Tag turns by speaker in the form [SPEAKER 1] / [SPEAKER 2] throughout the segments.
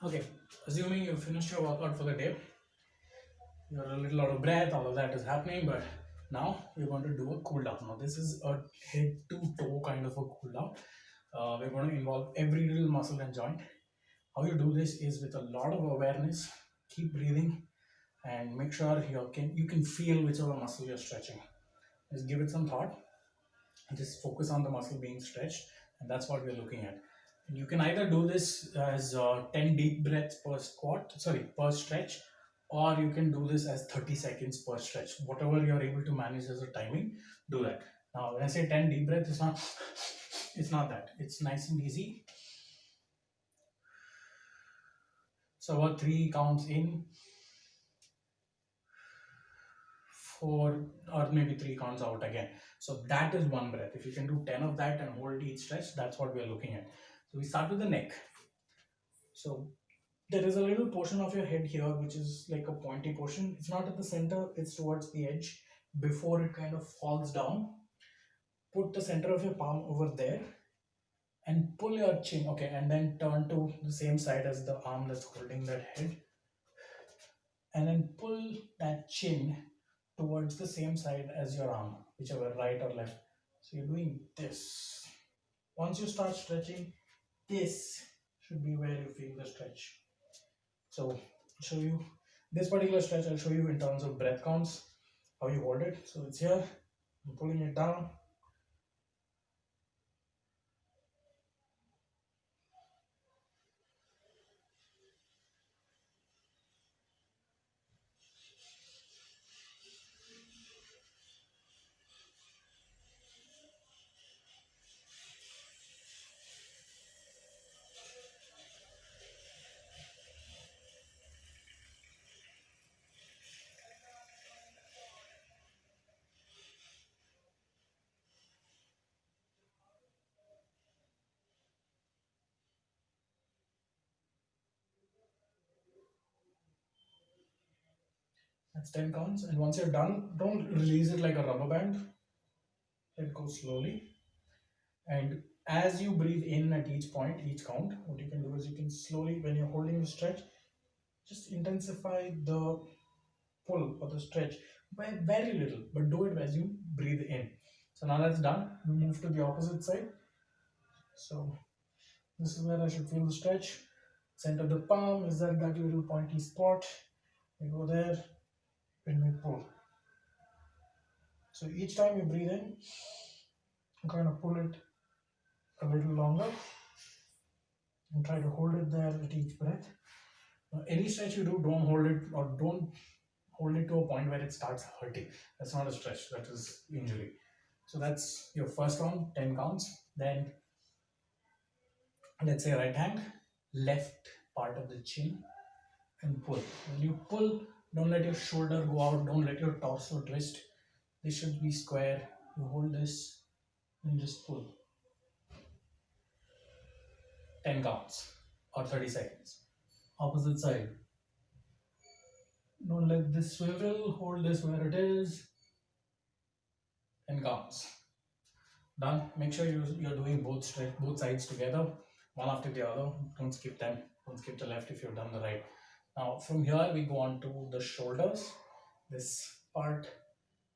[SPEAKER 1] Okay, assuming you finished your workout for the day, you're a little out of breath, all of that is happening, but now we're going to do a cool down. Now, this is a head to toe kind of a cool down. We're going to involve every little muscle and joint. How you do this is with a lot of awareness. Keep breathing and make sure you can feel whichever muscle you're stretching. Just give it some thought and just focus on the muscle being stretched, and that's what we're looking at. And you can either do this as 10 deep breaths per stretch, or you can do this as 30 seconds per stretch. Whatever you're able to manage as a timing, do that. Now, when I say 10 deep breaths, it's not that. It's nice and easy. So about 3 counts in, 4, or maybe 3 counts out again. So that is one breath. If you can do 10 of that and hold each stretch, that's what we are looking at. So we start with the neck. So there is a little portion of your head here which is like a pointy portion. It's not at the center, it's towards the edge before it kind of falls down. Put the center of your palm over there and pull your chin, okay, and then turn to the same side as the arm that's holding that head, and then pull that chin towards the same side as your arm, whichever, right or left. So you're doing this. Once you start stretching, this should be where you feel the stretch. So I'll show you this particular stretch. I'll show you in terms of breath counts, how you hold it. So it's here, I'm pulling it down. That's 10 counts. And once you're done, don't release it like a rubber band. Let go slowly. And as you breathe in at each point, each count, what you can do is you can slowly, when you're holding the stretch, just intensify the pull or the stretch by very little, but do it as you breathe in. So now that's done. We move to the opposite side. So this is where I should feel the stretch. Center of the palm is that little pointy spot. We go there when we pull. So each time you breathe in, you kind of pull it a little longer and try to hold it there at each breath. Now, any stretch you do, don't hold it, or don't hold it to a point where it starts hurting. That's not a stretch, that is injury. So that's your first count, 10 counts. Then let's say right hand, left part of the chin, and pull. When you pull, don't let your shoulder go out, don't let your torso twist. This should be square. You hold this and just pull. 10 counts or 30 seconds. Opposite side. Don't let this swivel, hold this where it is. 10 counts. Done. Make sure you're doing both sides together, one after the other. Don't skip them. Don't skip the left if you've done the right. Now from here we go on to the shoulders. This part.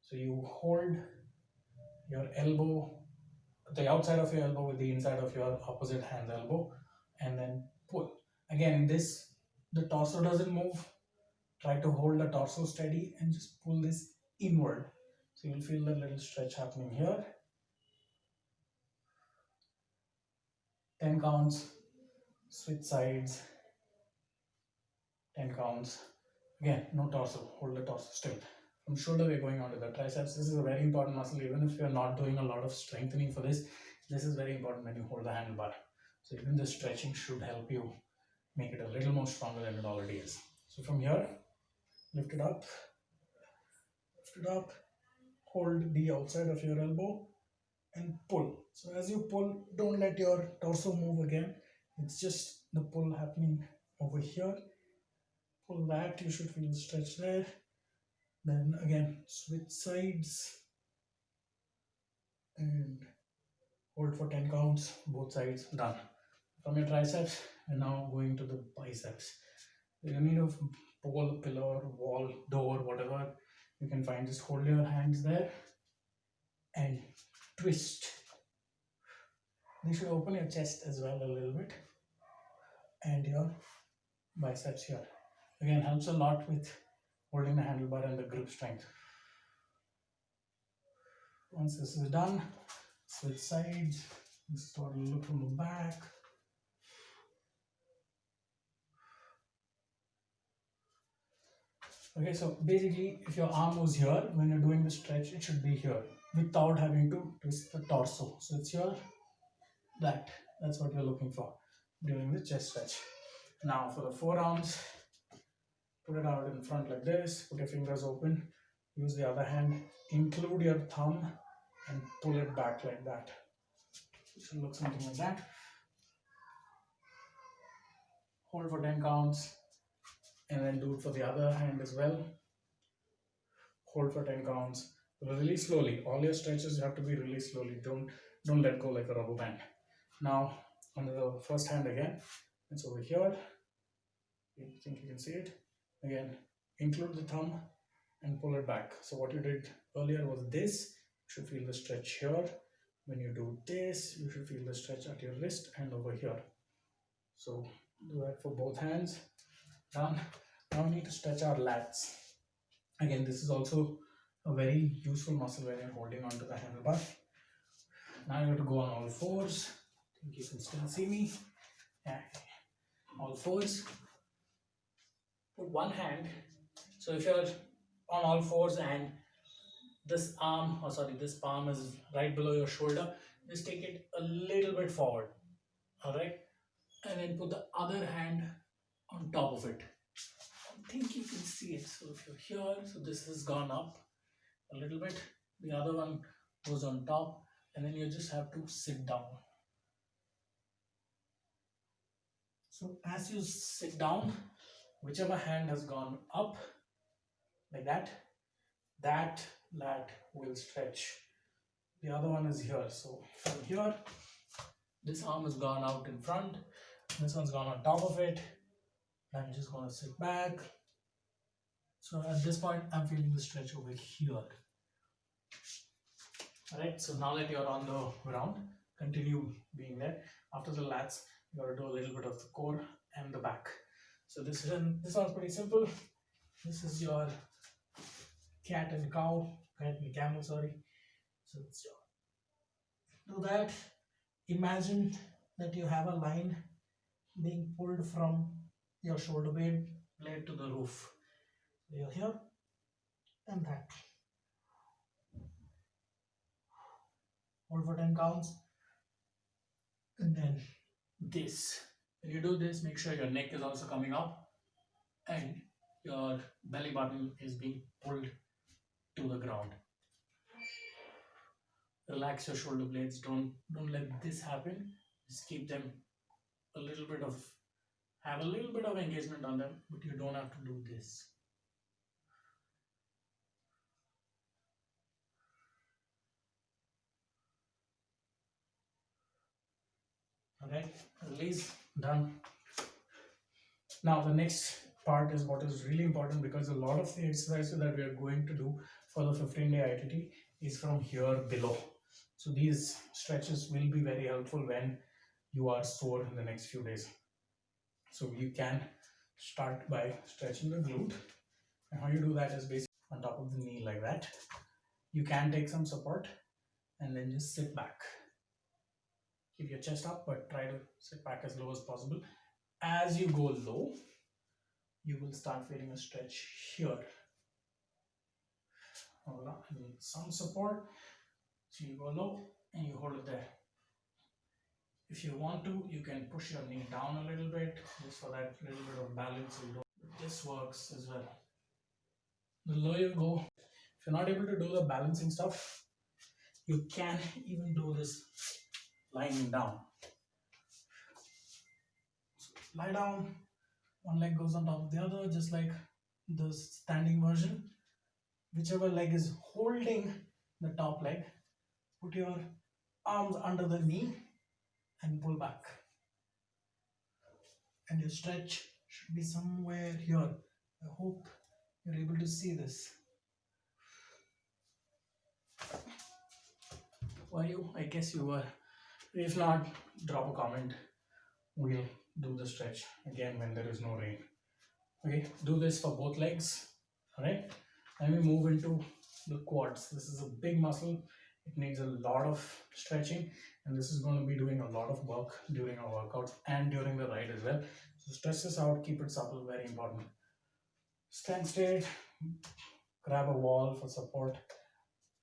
[SPEAKER 1] So you hold your elbow, the outside of your elbow with the inside of your opposite hand elbow, and then pull. Again, this, the torso doesn't move. Try to hold the torso steady and just pull this inward. So you'll feel the little stretch happening here. 10 counts, switch sides, 10 counts. Again, no torso, hold the torso still. From shoulder, we're going on to the triceps. This is a very important muscle. Even if you're not doing a lot of strengthening for this, this is very important when you hold the handlebar. So even the stretching should help you make it a little more stronger than it already is. So from here, lift it up, hold the outside of your elbow and pull. So as you pull, don't let your torso move again. It's just the pull happening over here. Pull that, you should feel the stretch there. Then again, switch sides and hold for 10 counts, both sides, done. From your triceps, And now going to the biceps. You need a pole, pillar, wall, door, whatever you can find. Just hold your hands there and twist. You should open your chest as well a little bit, and your biceps here. Again, helps a lot with holding the handlebar and the grip strength. Once this is done, switch sides. This is what it'll look from the back. Okay, so basically, if your arm was here, when you're doing the stretch, it should be here without having to twist the torso. So it's your that. That's what you're looking for during the chest stretch. Now for the forearms, put it out in front like this, put your fingers open, use the other hand, include your thumb and pull it back like that. It should look something like that. Hold for 10 counts and then do it for the other hand as well. Hold for 10 counts. Release slowly. All your stretches have to be released slowly. Don't let go like a rubber band. Now on the first hand again, it's over here. You think you can see it? Again, include the thumb and pull it back. So what you did earlier was this. You should feel the stretch here. When you do this, you should feel the stretch at your wrist and over here. So do that for both hands. Done. Now we need to stretch our lats. Again, this is also a very useful muscle when you're holding onto the handlebar. Now you have to go on all fours. I think you can still see me. Yeah. All fours. Put one hand. So if you're on all fours and this arm, or sorry, this palm is right below your shoulder, just take it a little bit forward. Alright? And then put the other hand on top of it. I think you can see it. So if you're here, so this has gone up a little bit. The other one goes on top, and then you just have to sit down. So as you sit down, whichever hand has gone up, like that, that lat will stretch. The other one is here. So from here, this arm has gone out in front, this one's gone on top of it. I'm just going to sit back. So at this point, I'm feeling the stretch over here. Alright, so now that you're on the ground, continue being there. After the lats, you got to do a little bit of the core and the back. So this one's pretty simple. This is your cat and camel, sorry. So it's your, do that. Imagine that you have a line being pulled from your shoulder blade to the roof. So you're here and that. Hold for 10 counts. And then this. When you do this, make sure your neck is also coming up and your belly button is being pulled to the ground. Relax your shoulder blades. Don't let this happen. Just keep them have a little bit of engagement on them, but you don't have to do this. Alright, release, done. Now the next part is what is really important, because a lot of the exercises that we are going to do for the 15-day ITT is from here below. So these stretches will be very helpful when you are sore in the next few days. So you can start by stretching the glute, and how you do that is basically on top of the knee like that. You can take some support and then just sit back. Keep your chest up, but try to sit back as low as possible. As you go low, you will start feeling a stretch here. Hold on, I need some support. So you go low and you hold it there. If you want to, you can push your knee down a little bit, just for that little bit of balance. So you don't, this works as well. The lower you go, if you're not able to do the balancing stuff, you can even do this lying down. So lie down, one leg goes on top of the other, just like the standing version. Whichever leg is holding the top leg, put your arms under the knee and pull back. and your stretch should be somewhere here. I hope you're able to see this. Were you? I guess you were. If not, drop a comment. We'll do the stretch again when there is no rain. Okay, do this for both legs. Alright, then we move into the quads. This is a big muscle. It needs a lot of stretching, and this is going to be doing a lot of work during our workout and during the ride as well. So stretch this out, keep it supple, very important. Stand straight, grab a wall for support.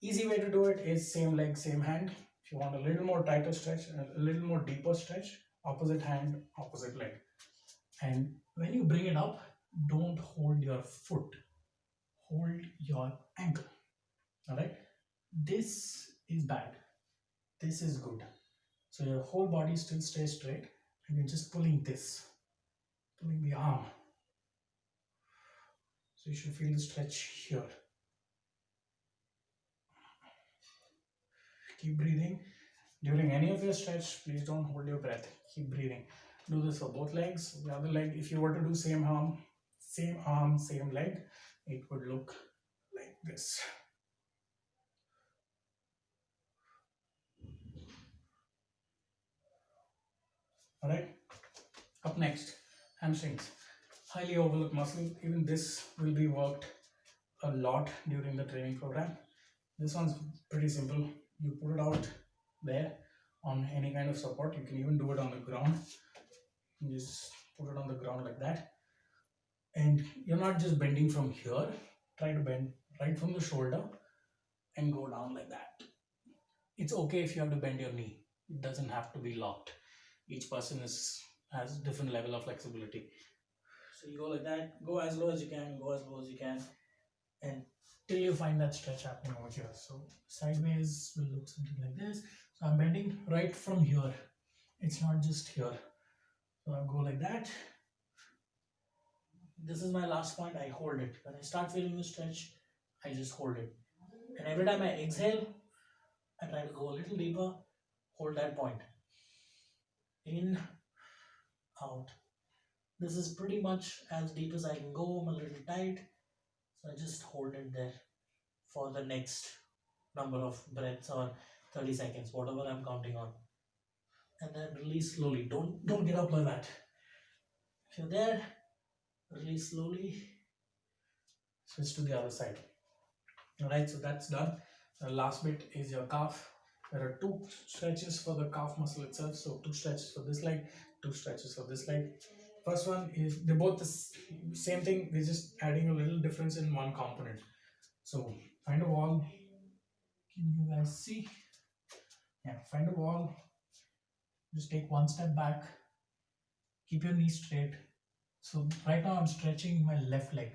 [SPEAKER 1] Easy way to do it is same leg, same hand. If you want a little more tighter stretch, a little more deeper stretch, opposite hand, opposite leg. And when you bring it up, don't hold your foot, hold your ankle. All right, this is bad, this is good. So your whole body still stays straight, and you're just pulling this, pulling the arm. So you should feel the stretch here. Keep breathing. During any of your stretch, please don't hold your breath. Keep breathing. Do this for both legs. The other leg, if you were to do same arm, same leg, it would look like this. All right. Up next, hamstrings. Highly overlooked muscle. Even this will be worked a lot during the training program. This one's pretty simple. You put it out there on any kind of support. You can even do it on the ground. You just put it on the ground like that. And you're not just bending from here. Try to bend right from the shoulder and go down like that. It's okay if you have to bend your knee. It doesn't have to be locked. Each person has different level of flexibility. So you go like that, go as low as you can, go as low as you can, and till you find that stretch happening over here. So sideways will look something like this. So I'm bending right from here. It's not just here. So I'll go like that. This is my last point. I hold it. When I start feeling the stretch, I just hold it. And every time I exhale, I try to go a little deeper, hold that point. In, out. This is pretty much as deep as I can go. I'm a little tight. So I just hold it there for the next number of breaths or 30 seconds, whatever I'm counting on. And then release slowly. Don't get up like that. If you're there, release slowly. Switch to the other side. Alright, so that's done. The last bit is your calf. There are two stretches for the calf muscle itself. So two stretches for this leg, two stretches for this leg. First one is, they're both the same thing. We're just adding a little difference in one component. So find a wall. Can you guys see? Yeah, find a wall. Just take one step back. Keep your knees straight. So right now I'm stretching my left leg,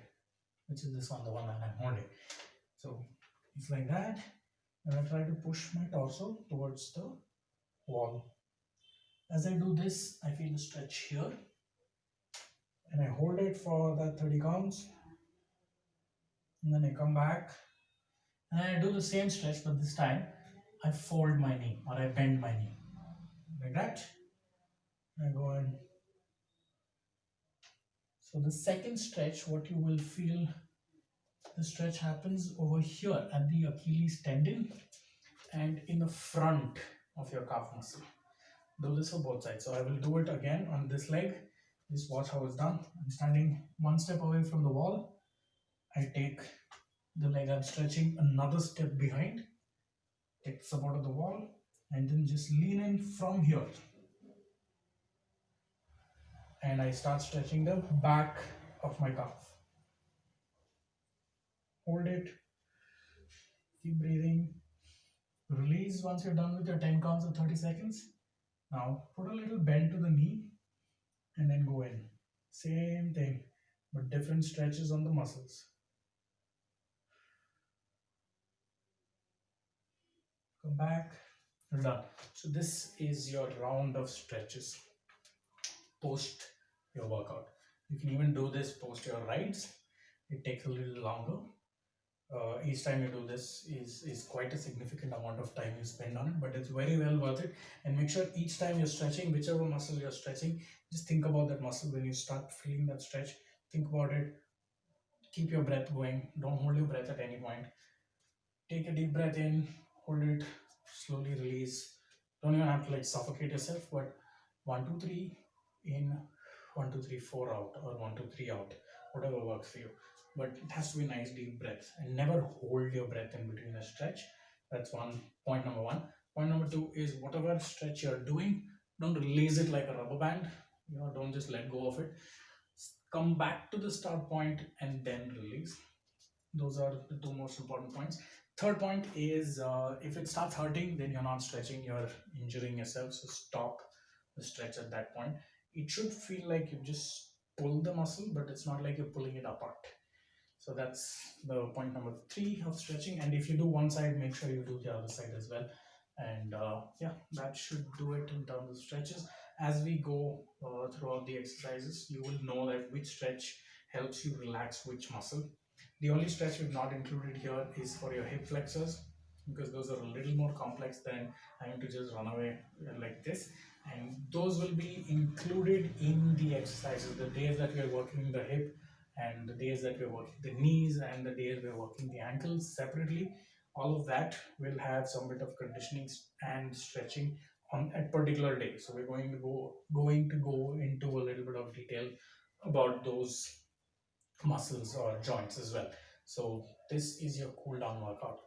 [SPEAKER 1] which is this one, the one that I'm holding. So it's like that. And I try to push my torso towards the wall. As I do this, I feel a stretch here. And I hold it for that 30 counts. And then I come back. And I do the same stretch, but this time I fold my knee or I bend my knee. Like that. I go in. So the second stretch, what you will feel, the stretch happens over here at the Achilles tendon and in the front of your calf muscle. Do this for both sides. So I will do it again on this leg. Just watch how it's done. I'm standing one step away from the wall. I take the leg I'm stretching another step behind, take support of the wall, and then just lean in from here. And I start stretching the back of my calf. Hold it. Keep breathing. Release once you're done with your 10 counts of 30 seconds. Now put a little bend to the knee and then go in. Same thing, but different stretches on the muscles. Come back. You're done. So this is your round of stretches post your workout. You can even do this post your rides. It takes a little longer. Each time you do this is quite a significant amount of time you spend on it, but it's very well worth it. And make sure each time you're stretching, whichever muscle you're stretching, just think about that muscle. When you start feeling that stretch, think about it. Keep your breath going. Don't hold your breath at any point. Take a deep breath in, hold it, slowly release. Don't even have to like suffocate yourself, but 1, 2, 3 in, 1, 2, 3, 4 out, or 1, 2, 3 out, whatever works for you. But it has to be a nice deep breath, and never hold your breath in between a stretch. That's one point number one. Point number two is whatever stretch you're doing, don't release it like a rubber band. Don't just let go of it. Come back to the start point and then release. Those are the two most important points. Third point is if it starts hurting, then you're not stretching, you're injuring yourself. So stop the stretch at that point. It should feel like you just pull the muscle, but it's not like you're pulling it apart. So that's the point number three of stretching. And if you do one side, make sure you do the other side as well. And yeah, that should do it in terms of stretches. As we go throughout the exercises, you will know that which stretch helps you relax which muscle. The only stretch we've not included here is for your hip flexors, because those are a little more complex than having to just run away like this. And those will be included in the exercises. The days that we are working the hip, and the days that we're working the knees, and the days we're working the ankles separately, all of that will have some bit of conditioning and stretching on a particular day. So we're going to go into a little bit of detail about those muscles or joints as well. So this is your cool down workout.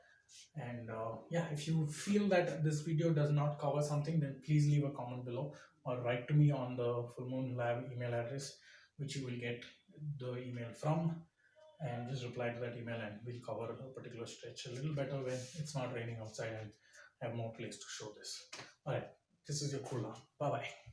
[SPEAKER 1] And yeah, if you feel that this video does not cover something, then please leave a comment below, or write to me on the Full Moon Lab email address, which you will get the email from, and just reply to that email and we'll cover a particular stretch a little better when it's not raining outside and have more place to show this. All right, this is your cool down. Bye bye.